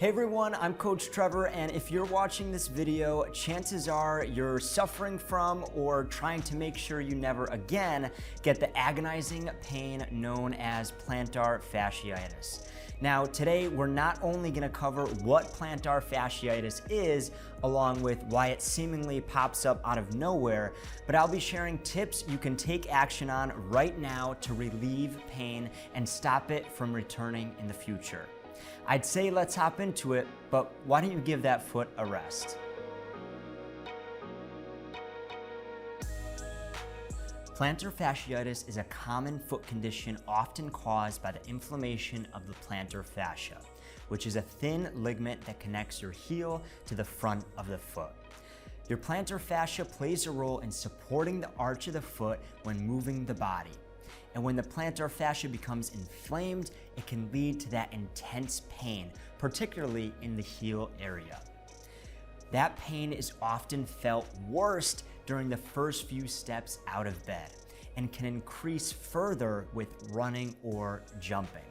Hey everyone, I'm Coach Trevor, and if you're watching this video, chances are you're suffering from or trying to make sure you never again get the agonizing pain known as plantar fasciitis. Now, today we're not only going to cover what plantar fasciitis is, along with why it seemingly pops up out of nowhere, but I'll be sharing tips you can take action on right now to relieve pain and stop it from returning in the future. I'd say let's hop into it, but why don't you give that foot a rest? Plantar fasciitis is a common foot condition often caused by the inflammation of the plantar fascia, which is a thin ligament that connects your heel to the front of the foot. Your plantar fascia plays a role in supporting the arch of the foot when moving the body. And when the plantar fascia becomes inflamed, it can lead to that intense pain, particularly in the heel area. That pain is often felt worst during the first few steps out of bed and can increase further with running or jumping.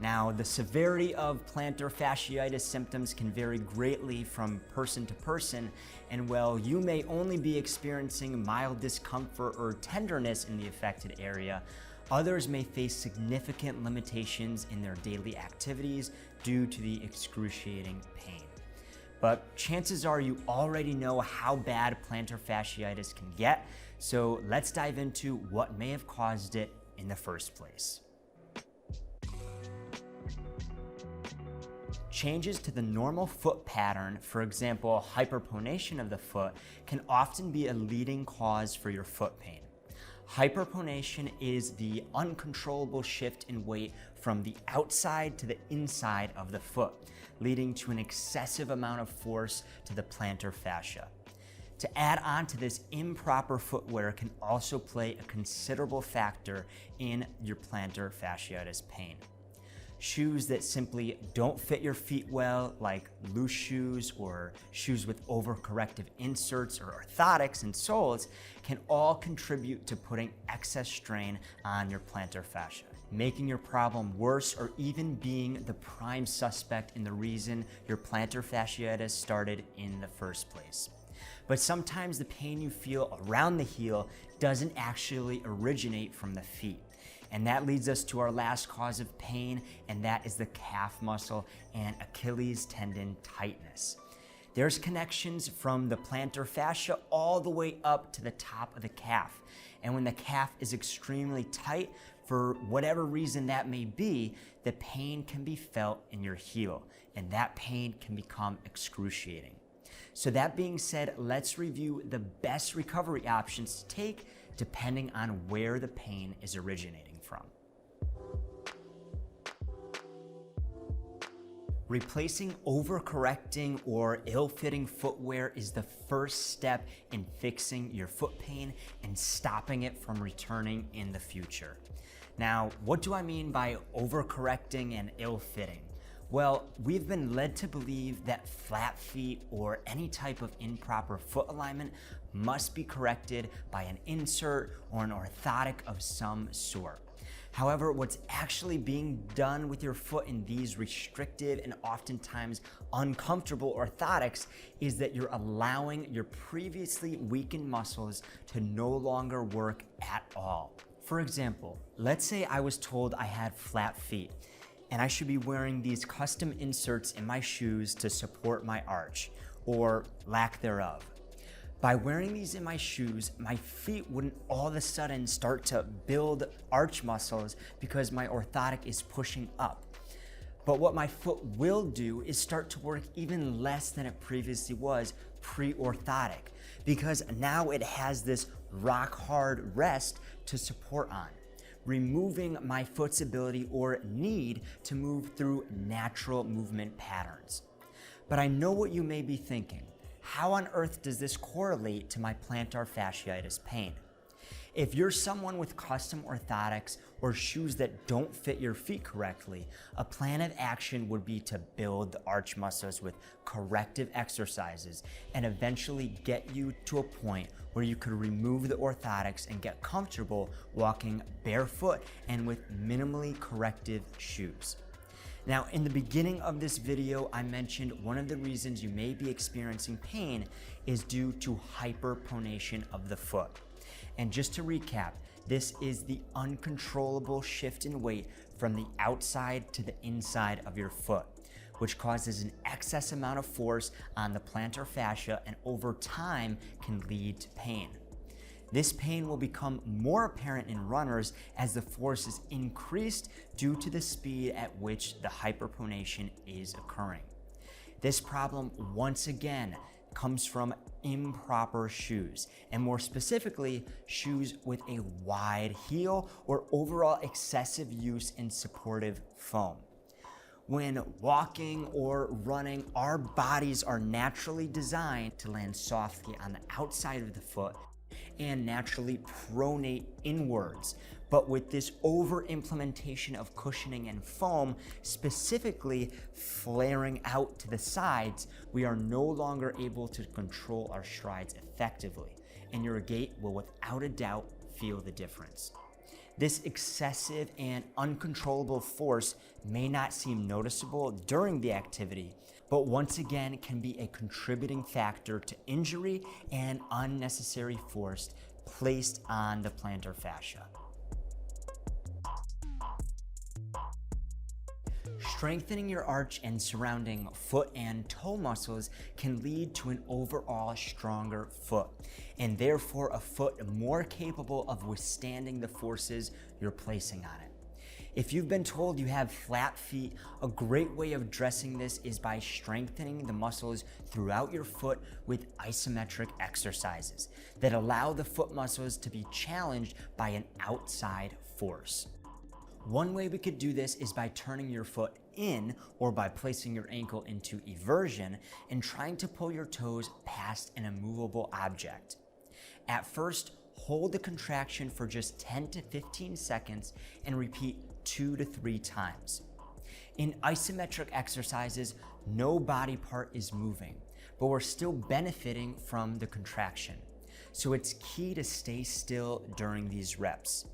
Now, the severity of plantar fasciitis symptoms can vary greatly from person to person, and while you may only be experiencing mild discomfort or tenderness in the affected area, others may face significant limitations in their daily activities due to the excruciating pain. But chances are you already know how bad plantar fasciitis can get, so let's dive into what may have caused it in the first place. Changes to the normal foot pattern, for example, hyperpronation of the foot, can often be a leading cause for your foot pain. Hyperpronation is the uncontrollable shift in weight from the outside to the inside of the foot, leading to an excessive amount of force to the plantar fascia. To add on to this, improper footwear can also play a considerable factor in your plantar fasciitis pain. Shoes that simply don't fit your feet well, like loose shoes or shoes with overcorrective inserts or orthotics and soles, can all contribute to putting excess strain on your plantar fascia, making your problem worse or even being the prime suspect in the reason your plantar fasciitis started in the first place. But sometimes the pain you feel around the heel doesn't actually originate from the feet. And that leads us to our last cause of pain, and that is the calf muscle and Achilles tendon tightness. There's connections from the plantar fascia all the way up to the top of the calf. And when the calf is extremely tight, for whatever reason that may be, the pain can be felt in your heel, and that pain can become excruciating. So that being said, let's review the best recovery options to take depending on where the pain is originating from. Replacing overcorrecting or ill-fitting footwear is the first step in fixing your foot pain and stopping it from returning in the future. Now, what do I mean by overcorrecting and ill-fitting? Well, we've been led to believe that flat feet or any type of improper foot alignment must be corrected by an insert or an orthotic of some sort. However, what's actually being done with your foot in these restrictive and oftentimes uncomfortable orthotics is that you're allowing your previously weakened muscles to no longer work at all. For example, let's say I was told I had flat feet, and I should be wearing these custom inserts in my shoes to support my arch, or lack thereof. By wearing these in my shoes, my feet wouldn't all of a sudden start to build arch muscles because my orthotic is pushing up. But what my foot will do is start to work even less than it previously was pre-orthotic, because now it has this rock hard rest to support on, removing my foot's ability or need to move through natural movement patterns. But I know what you may be thinking. How on earth does this correlate to my plantar fasciitis pain? If you're someone with custom orthotics or shoes that don't fit your feet correctly, a plan of action would be to build the arch muscles with corrective exercises and eventually get you to a point where you could remove the orthotics and get comfortable walking barefoot and with minimally corrective shoes. Now, in the beginning of this video, I mentioned one of the reasons you may be experiencing pain is due to hyperpronation of the foot. And just to recap, this is the uncontrollable shift in weight from the outside to the inside of your foot, which causes an excess amount of force on the plantar fascia and over time can lead to pain. This pain will become more apparent in runners as the force is increased due to the speed at which the hyperpronation is occurring. This problem, once again, comes from improper shoes, and more specifically, shoes with a wide heel or overall excessive use in supportive foam. When walking or running, our bodies are naturally designed to land softly on the outside of the foot and naturally pronate inwards. But with this over-implementation of cushioning and foam, specifically flaring out to the sides, we are no longer able to control our strides effectively, and your gait will without a doubt feel the difference. This excessive and uncontrollable force may not seem noticeable during the activity, but once again can be a contributing factor to injury and unnecessary force placed on the plantar fascia. Strengthening your arch and surrounding foot and toe muscles can lead to an overall stronger foot, and therefore a foot more capable of withstanding the forces you're placing on it. If you've been told you have flat feet, a great way of addressing this is by strengthening the muscles throughout your foot with isometric exercises that allow the foot muscles to be challenged by an outside force. One way we could do this is by turning your foot in or by placing your ankle into eversion and trying to pull your toes past an immovable object. At first, hold the contraction for just 10 to 15 seconds and repeat 2 to 3 times. In isometric exercises, no body part is moving, but we're still benefiting from the contraction. So it's key to stay still during these reps.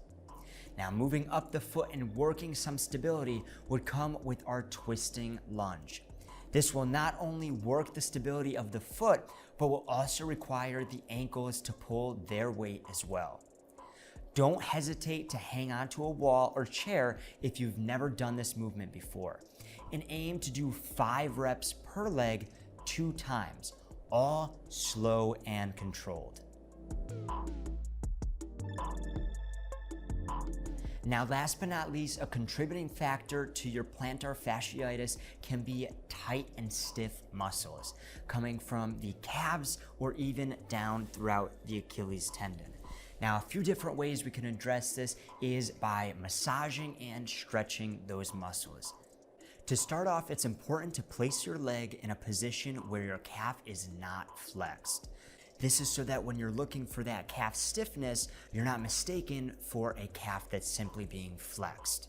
Now, moving up the foot and working some stability would come with our twisting lunge. This will not only work the stability of the foot, but will also require the ankles to pull their weight as well. Don't hesitate to hang onto a wall or chair if you've never done this movement before, and aim to do 5 reps per leg 2 times, all slow and controlled. Now, last but not least, a contributing factor to your plantar fasciitis can be tight and stiff muscles coming from the calves or even down throughout the Achilles tendon. Now, a few different ways we can address this is by massaging and stretching those muscles. To start off, it's important to place your leg in a position where your calf is not flexed. This is so that when you're looking for that calf stiffness, you're not mistaken for a calf that's simply being flexed.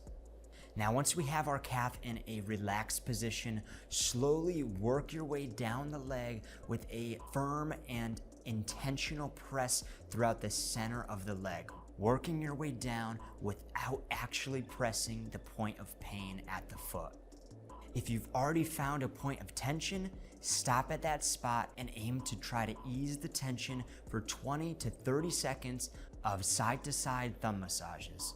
Now, once we have our calf in a relaxed position, slowly work your way down the leg with a firm and intentional press throughout the center of the leg, working your way down without actually pressing the point of pain at the foot. If you've already found a point of tension, stop at that spot and aim to try to ease the tension for 20 to 30 seconds of side-to-side thumb massages.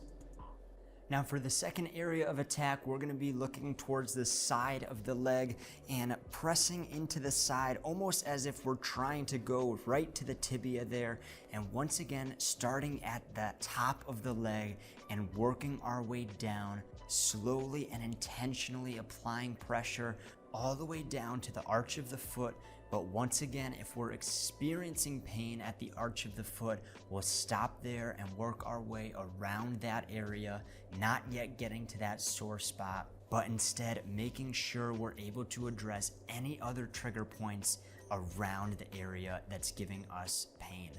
Now, for the second area of attack, we're going to be looking towards the side of the leg and pressing into the side almost as if we're trying to go right to the tibia there. And once again, starting at the top of the leg and working our way down, slowly and intentionally applying pressure all the way down to the arch of the foot. But once again, if we're experiencing pain at the arch of the foot, we'll stop there and work our way around that area, not yet getting to that sore spot, but instead making sure we're able to address any other trigger points around the area that's giving us pain.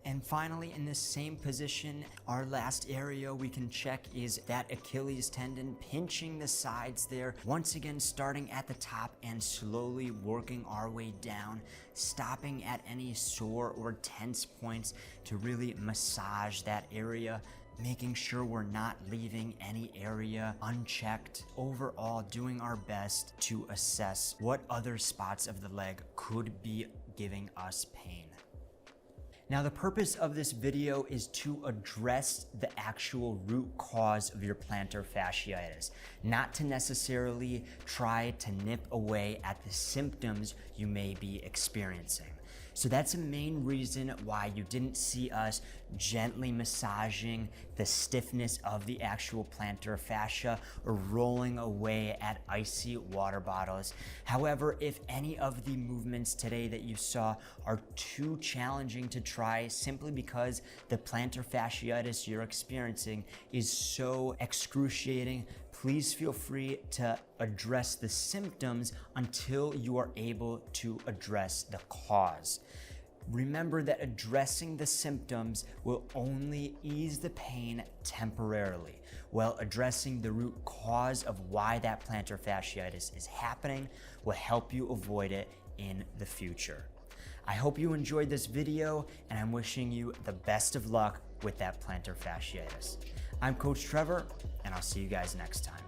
And finally, in this same position, our last area we can check is that Achilles tendon, pinching the sides there. Once again, starting at the top and slowly working our way down, stopping at any sore or tense points to really massage that area, making sure we're not leaving any area unchecked. Overall, doing our best to assess what other spots of the leg could be giving us pain. Now, the purpose of this video is to address the actual root cause of your plantar fasciitis, not to necessarily try to nip away at the symptoms you may be experiencing. So that's a main reason why you didn't see us gently massaging the stiffness of the actual plantar fascia or rolling away at icy water bottles. However, if any of the movements today that you saw are too challenging to try simply because the plantar fasciitis you're experiencing is so excruciating, please feel free to address the symptoms until you are able to address the cause. Remember that addressing the symptoms will only ease the pain temporarily, while addressing the root cause of why that plantar fasciitis is happening will help you avoid it in the future. I hope you enjoyed this video, and I'm wishing you the best of luck with that plantar fasciitis. I'm Coach Trevor, and I'll see you guys next time.